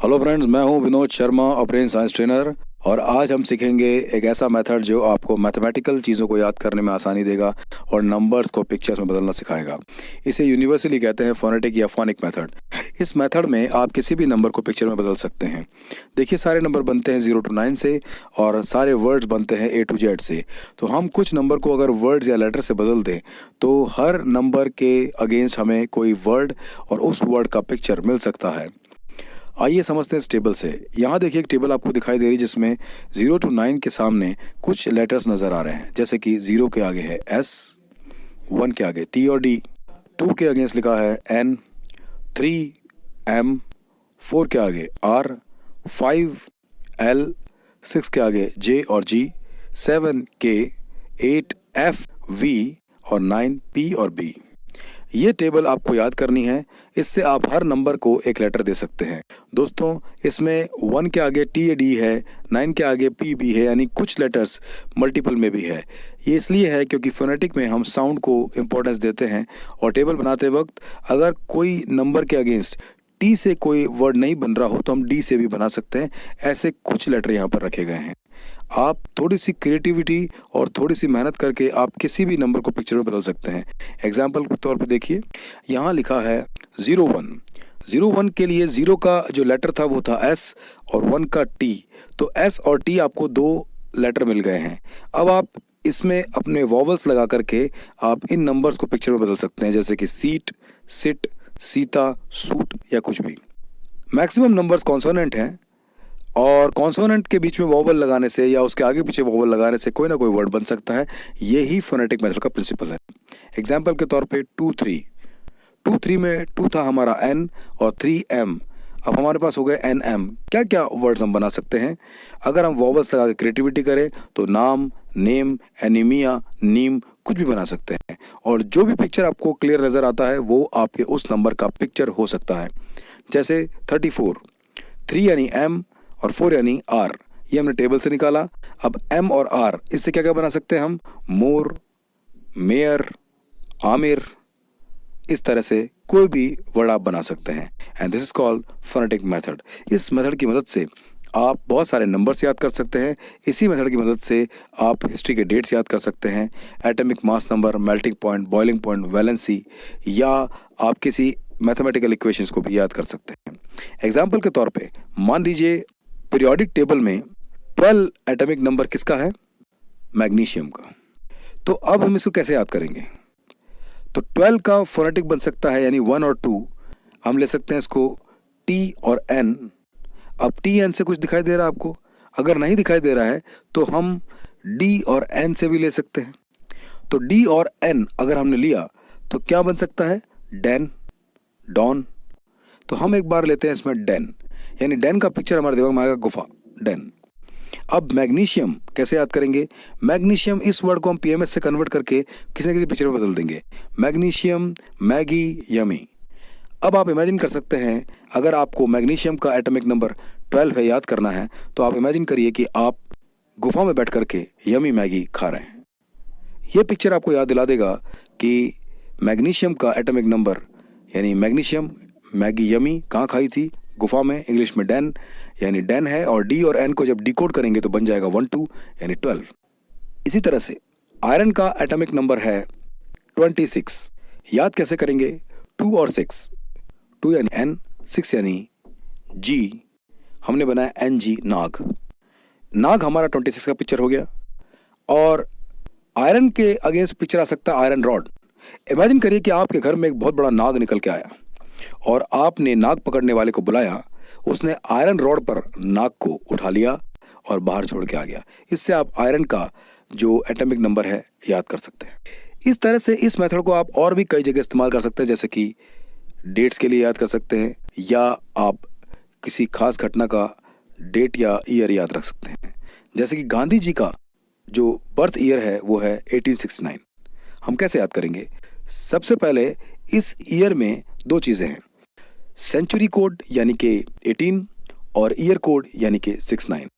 Hello friends, मैं हूं Vinod Sharma, brain science trainer. और आज हम सीखेंगे एक ऐसा मेथड जो आपको मैथमेटिकल चीज़ों को याद करने में आसानी देगा और नंबर्स को पिक्चर्स में बदलना सिखाएगा। इसे यूनिवर्सली कहते हैं फोनेटिक या फोनिक मेथड। इस मेथड में आप किसी भी नंबर को पिक्चर में बदल सकते हैं। देखिए, सारे नंबर बनते हैं 0 to 9 से और सारे वर्ड्स बनते हैं A to Z से। तो हम कुछ नंबर को अगर वर्ड्स या लेटर से बदल दें तो हर नंबर के अगेंस्ट हमें कोई वर्ड और उस वर्ड का पिक्चर मिल सकता है। आइए समझते हैं इस टेबल से। यहाँ देखिए, एक टेबल आपको दिखाई दे रही है जिसमें 0 to 9 के सामने कुछ लेटर्स नज़र आ रहे हैं, जैसे कि 0 के आगे है S, 1 के आगे T और D, 2 के अगेंस्ट लिखा है N, 3 M, 4 के आगे R, 5 L, 6 के आगे J और G, 7 K, 8 F, V और 9 P और B। ये टेबल आपको याद करनी है। इससे आप हर नंबर को एक लेटर दे सकते हैं। दोस्तों, इसमें 1 के आगे T D है, 9 के आगे P B है, यानी कुछ लेटर्स मल्टीपल में भी है। ये इसलिए है क्योंकि फोनेटिक में हम साउंड को इम्पोर्टेंस देते हैं और टेबल बनाते वक्त अगर कोई नंबर के अगेंस्ट T से कोई वर्ड नहीं बन रहा हो तो हम D से भी बना सकते हैं। ऐसे कुछ लेटर यहाँ पर रखे गए हैं। आप थोड़ी सी क्रिएटिविटी और थोड़ी सी मेहनत करके आप किसी भी नंबर को पिक्चर में बदल सकते हैं। एग्जाम्पल के तौर पे देखिए, यहाँ लिखा है 01। 01 के लिए 0 का जो लेटर था वो था S और 1 का T। तो S और T आपको 2 लेटर मिल गए हैं। अब आप इसमें अपने वॉवल्स लगा करके आप इन नंबर्स को पिक्चर में बदल सकते हैं, जैसे कि सीट, सिट, सीता, सूट या कुछ भी। मैक्सिमम नंबर्स कॉन्सोनेंट हैं और कॉन्सोनेंट के बीच में वॉवल लगाने से या उसके आगे पीछे वॉवल लगाने से कोई ना कोई वर्ड बन सकता है। यही फोनेटिक मेथड का प्रिंसिपल है। एग्जाम्पल के तौर पे 2 3। 2 3 में 2 था हमारा N और 3 M। अब हमारे पास हो गए NM। क्या क्या वर्ड्स हम बना सकते हैं अगर हम वॉवल्स लगा के क्रिएटिविटी करें तो नाम, नेम, एनीमिया, नीम कुछ भी बना सकते हैं। और जो भी पिक्चर आपको क्लियर नज़र आता है वो आपके उस नंबर का पिक्चर हो सकता है। जैसे 34, 3 यानी M और 4 यानी R। ये हमने टेबल से निकाला। अब M और R, इससे क्या क्या बना सकते हैं हम? मोर, मेयर, आमिर, इस तरह से कोई भी वर्ड आप बना सकते हैं। And this is called phonetic method. इस मेथड की मदद से आप बहुत सारे नंबर्स याद कर सकते हैं। इसी मेथड की मदद से आप हिस्ट्री के डेट्स याद कर सकते हैं, atomic mass number, melting point, boiling point, valency, या आप किसी मैथमेटिकल इक्वेशंस को भी याद कर सकते हैं। एग्जाम्पल के तौर पे मान लीजिए पीरियोडिक टेबल में 12 एटॉमिक नंबर किसका है? मैग्नीशियम का। तो अब हम इसको कैसे याद करेंगे? तो 12 का फोनेटिक बन सकता है, यानी 1 और 2। हम ले सकते हैं इसको T और N। अब T N से कुछ दिखाई दे रहा है आपको? अगर नहीं दिखाई दे रहा है तो हम D और N से भी ले सकते हैं। तो D और N अगर हमने लिया तो क्या बन सकता है? Dan, Don. तो हम एक बार लेते हैं इसमें डैन, यानी डैन का पिक्चर हमारे दिमाग में आएगा गुफा, डैन। अब मैग्नीशियम कैसे याद करेंगे? मैग्नीशियम, इस वर्ड को हम PMS से कन्वर्ट करके किसी न किसी पिक्चर में बदल देंगे। Magnesium, Maggi, yummy. अब आप इमेजिन कर सकते हैं, अगर आपको मैग्नीशियम का एटॉमिक नंबर 12 है याद करना है तो आप इमेजिन करिए कि आप गुफा में बैठ करके यमी मैगी खा रहे हैं। ये पिक्चर आपको याद दिला देगा कि मैग्नीशियम का एटॉमिक नंबर, यानी मैग्नीशियम, मैगी, यमी कहाँ खाई थी? गुफा में। इंग्लिश में डैन, यानी डैन है। और D और N को जब डिकोड करेंगे तो बन जाएगा 1 2, यानी 12। इसी तरह से आयरन का एटॉमिक नंबर है 26। याद कैसे करेंगे? 2 और 6। 2 यानी N, 6 यानी G। हमने बनाया NG, नाग। नाग हमारा 26 का पिक्चर हो गया। और आयरन के अगेंस्ट पिक्चर आ सकता है आयरन रॉड। इमेजिन करिए कि आपके घर में एक बहुत बड़ा नाग निकल के आया और आपने नाग पकड़ने वाले को बुलाया। उसने आयरन रॉड पर नाग को उठा लिया और बाहर छोड़ के आ गया। इससे आप आयरन का जो एटॉमिक नंबर है याद कर सकते हैं। इस तरह से इस मेथड को आप और भी कई जगह इस्तेमाल कर सकते हैं, जैसे कि डेट्स के लिए याद कर सकते हैं, या आप किसी खास घटना का डेट या ईयर याद रख सकते हैं। जैसे कि गांधी जी का जो बर्थ ईयर है वो है 1869। हम कैसे याद करेंगे? सबसे पहले इस ईयर में 2 चीज़ें हैं, सेंचुरी कोड यानी कि 18 और ईयर कोड यानी कि 69।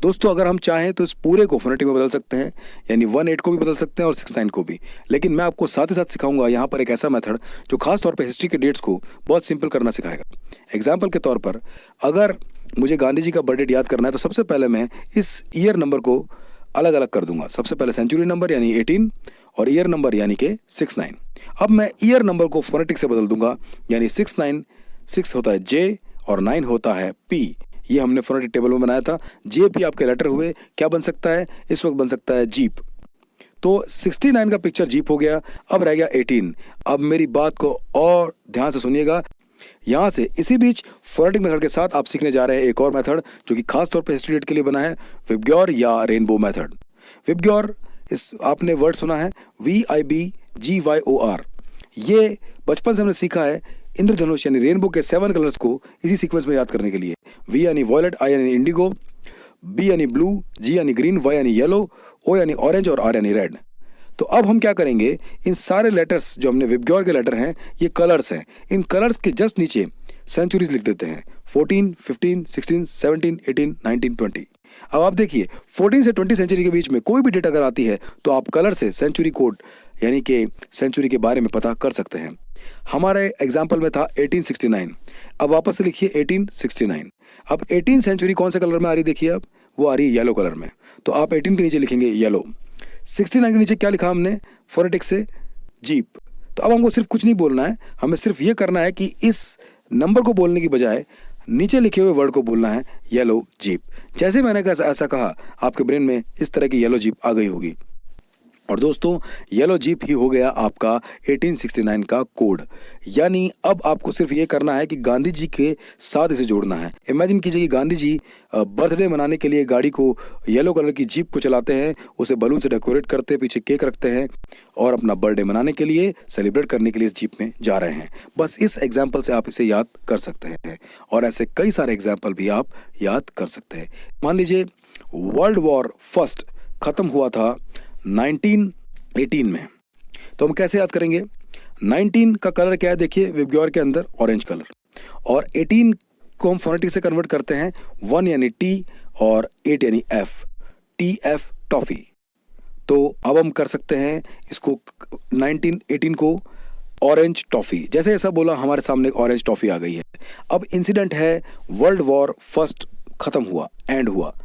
दोस्तों अगर हम चाहें तो इस पूरे को फोनेटिक में बदल सकते हैं, यानी 1-8 को भी बदल सकते हैं और 6-9 को भी। लेकिन मैं आपको साथ ही साथ सिखाऊंगा यहाँ पर एक ऐसा मेथड जो खास तौर पर हिस्ट्री के डेट्स को बहुत सिंपल करना सिखाएगा। एग्जाम्पल के तौर पर अगर मुझे गांधी जी का बर्थडे याद करना है तो सबसे पहले मैं इस ईयर नंबर को अलग अलग कर दूंगा। सबसे पहले सेंचुरी नंबर यानी 18 और ईयर नंबर यानी कि 69। अब मैं ईयर नंबर को फोनेटिक से बदल दूंगा, यानी 6 होता है जे और 9 होता है पी। ये हमने फोनेटिक टेबल में बनाया था। जे पी आपके लेटर हुए, क्या बन सकता है इस वक्त? बन सकता है जीप। तो 69 का पिक्चर जीप हो गया। अब रह गया 18। अब मेरी बात को और ध्यान से सुनिएगा। यहाँ से इसी बीच फोनेटिक मेथड के साथ आप सीखने जा रहे हैं एक और मेथड जो कि खास तौर पर हिस्ट्री डेट के लिए बना है, विबग्योर या रेनबो मेथड। विबग्योर, इस आपने वर्ड सुना है VIBGYOR। ये बचपन से हमने सीखा है इंद्रधनुष यानी रेनबो के 7 कलर्स को इसी सीक्वेंस में याद करने के लिए। V यानी वॉयलेट, I यानी इंडिगो, B यानी ब्लू, G यानी ग्रीन, Y यानी येलो, O यानी ऑरेंज और R यानी रेड। तो अब हम क्या करेंगे, इन सारे लेटर्स जो हमने विबग्योर के लेटर हैं ये कलर्स हैं, इन कलर्स के जस्ट नीचे सेंचुरीज लिख देते हैं। 14, 15, 16, 17, 18, 19, 20। अब आप देखिए 14 से 20 सेंचुरी के बीच में कोई भी डेट अगर आती है तो आप कलर से सेंचुरी कोड यानी कि सेंचुरी के बारे में पता कर सकते हैं। हमारे एग्जाम्पल में था 1869। अब वापस से लिखिए 1869। अब 18 सेंचुरी कौन से कलर में आ रही देखिए, अब वो आ रही है येलो कलर में, तो आप 18 के नीचे लिखेंगे येलो। 69 के नीचे क्या लिखा हमने फोनेटिक से? जीप। तो अब हमको सिर्फ कुछ नहीं बोलना है, हमें सिर्फ ये करना है कि इस नंबर को बोलने की बजाय नीचे लिखे हुए वर्ड को बोलना है येलो जीप। जैसे मैंने ऐसा कहा आपके ब्रेन में इस तरह की येलो जीप आ गई होगी। और दोस्तों येलो जीप ही हो गया आपका 1869 का कोड। यानी अब आपको सिर्फ ये करना है कि गांधी जी के साथ इसे जोड़ना है। इमेजिन कीजिए कि गांधी जी बर्थडे मनाने के लिए गाड़ी को येलो कलर की जीप को चलाते हैं, उसे बलून से डेकोरेट करते हैं, पीछे केक रखते हैं और अपना बर्थडे मनाने के लिए, सेलिब्रेट करने के लिए इस जीप में जा रहे हैं। बस इस एग्जाम्पल से आप इसे याद कर सकते हैं और ऐसे कई सारे एग्जाम्पल भी आप याद कर सकते हैं। मान लीजिए वर्ल्ड वॉर फर्स्ट खत्म हुआ था 1918 में, तो हम कैसे याद करेंगे? 19 का कलर क्या है देखिए विबग्योर के अंदर, ऑरेंज कलर। और 18 को हम फोनेटिक से कन्वर्ट करते हैं, 1 यानी टी और 8 यानी एफ, TF टॉफी। तो अब हम कर सकते हैं इसको 1918 को ऑरेंज टॉफी। जैसे ऐसा बोला हमारे सामने एक ऑरेंज टॉफी आ गई है। अब इंसिडेंट है वर्ल्ड वॉर फर्स्ट खत्म हुआ, एंड हुआ,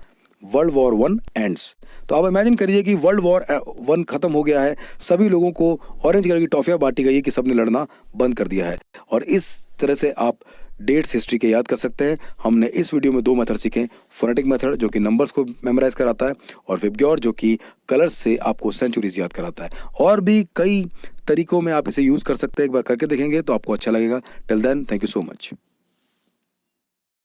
वर्ल्ड वॉर 1 एंड्स। तो आप इमेजिन करिए कि वर्ल्ड वॉर 1 खत्म हो गया है, सभी लोगों को ऑरेंज कलर की टॉफियां बांटी गई है कि सबने लड़ना बंद कर दिया है। और इस तरह से आप डेट्स हिस्ट्री के याद कर सकते हैं। हमने इस वीडियो में 2 मेथड सीखे, फोनेटिक मेथड जो कि नंबर्स को मेमोराइज कराता है और विबग्योर जो कि कलर्स से आपको सेंचुरीज याद कराता है। और भी कई तरीकों में आप इसे यूज़ कर सकते हैं, एक बार करके देखेंगे तो आपको अच्छा लगेगा। Till then thank you so much.